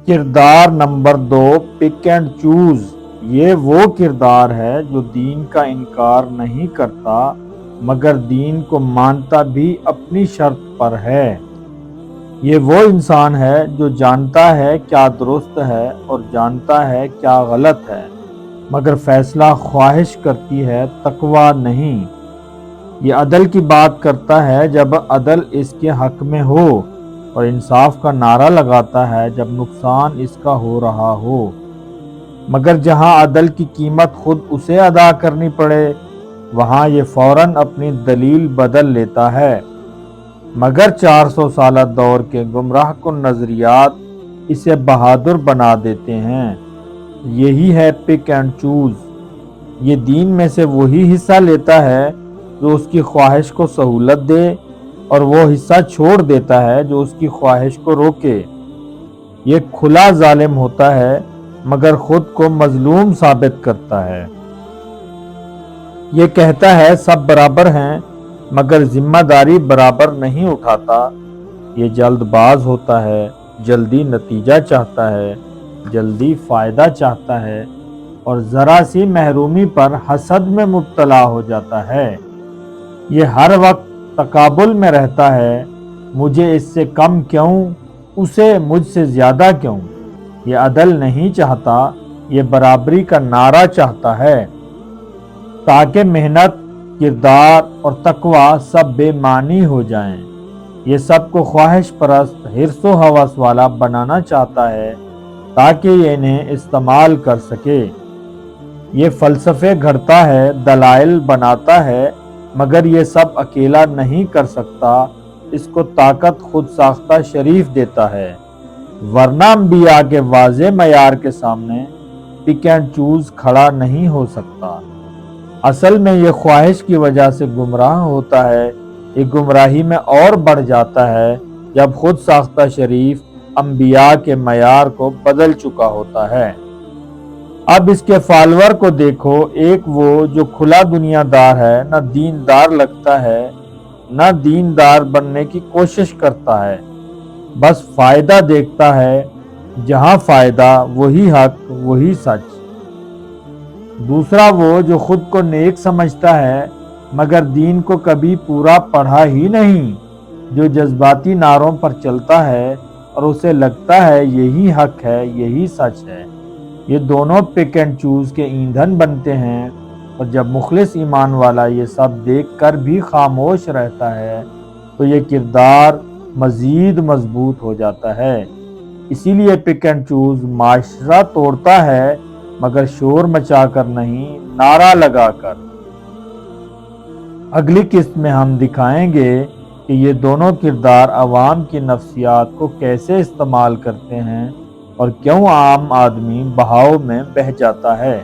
کردار number 2، pick and choose. یہ وہ کردار ہے جو دین کا انکار نہیں کرتا مگر دین کو مانتا بھی اپنی شرط پر ہے۔ یہ وہ انسان ہے جو جانتا ہے کیا درست ہے اور جانتا ہے کیا غلط ہے، مگر فیصلہ خواہش کرتی ہے، تقویٰ نہیں۔ یہ عدل کی بات کرتا ہے جب عدل اس کے حق میں ہو، اور انصاف کا نعرہ لگاتا ہے جب نقصان اس کا ہو رہا ہو، مگر جہاں عدل کی قیمت خود اسے ادا کرنی پڑے وہاں یہ فوراً اپنی دلیل بدل لیتا ہے۔ مگر 400 سالہ دور کے گمراہ کن نظریات اسے بہادر بنا دیتے ہیں۔ یہی ہے پک اینڈ چوز۔ یہ دین میں سے وہی حصہ لیتا ہے جو اس کی خواہش کو سہولت دے، اور وہ حصہ چھوڑ دیتا ہے جو اس کی خواہش کو روکے۔ یہ کھلا ظالم ہوتا ہے مگر خود کو مظلوم ثابت کرتا ہے۔ یہ کہتا ہے سب برابر ہیں مگر ذمہ داری برابر نہیں اٹھاتا۔ یہ جلد باز ہوتا ہے، جلدی نتیجہ چاہتا ہے، جلدی فائدہ چاہتا ہے، اور ذرا سی محرومی پر حسد میں مبتلا ہو جاتا ہے۔ یہ ہر وقت تقابل میں رہتا ہے، مجھے اس سے کم کیوں، اسے مجھ سے زیادہ کیوں۔ یہ عدل نہیں چاہتا، یہ برابری کا نعرہ چاہتا ہے، تاکہ محنت، کردار اور تقویٰ سب بے معنی ہو جائیں۔ یہ سب کو خواہش پرست، حرص و ہوس والا بنانا چاہتا ہے تاکہ یہ انہیں استعمال کر سکے۔ یہ فلسفے گھڑتا ہے، دلائل بناتا ہے، مگر یہ سب اکیلا نہیں کر سکتا، اس کو طاقت خود ساختہ شریف دیتا ہے، ورنہ انبیاء کے واضح معیار کے سامنے پک اینڈ چوز کھڑا نہیں ہو سکتا۔ اصل میں یہ خواہش کی وجہ سے گمراہ ہوتا ہے۔ یہ گمراہی میں اور بڑھ جاتا ہے جب خود ساختہ شریف انبیاء کے معیار کو بدل چکا ہوتا ہے۔ اب اس کے فالوور کو دیکھو، ایک وہ جو کھلا دنیا دار ہے، نہ دیندار لگتا ہے، نہ دیندار بننے کی کوشش کرتا ہے، بس فائدہ دیکھتا ہے، جہاں فائدہ وہی حق، وہی سچ۔ دوسرا وہ جو خود کو نیک سمجھتا ہے مگر دین کو کبھی پورا پڑھا ہی نہیں، جو جذباتی نعروں پر چلتا ہے اور اسے لگتا ہے یہی حق ہے، یہی سچ ہے۔ یہ دونوں پک اینڈ چوز کے ایندھن بنتے ہیں، اور جب مخلص ایمان والا یہ سب دیکھ کر بھی خاموش رہتا ہے تو یہ کردار مزید مضبوط ہو جاتا ہے۔ اسی لیے پک اینڈ چوز معاشرہ توڑتا ہے مگر شور مچا کر نہیں، نعرہ لگا کر۔ اگلی قسط میں ہم دکھائیں گے کہ یہ دونوں کردار عوام کی نفسیات کو کیسے استعمال کرتے ہیں اور کیوں عام آدمی بہاؤ میں بہہ جاتا ہے۔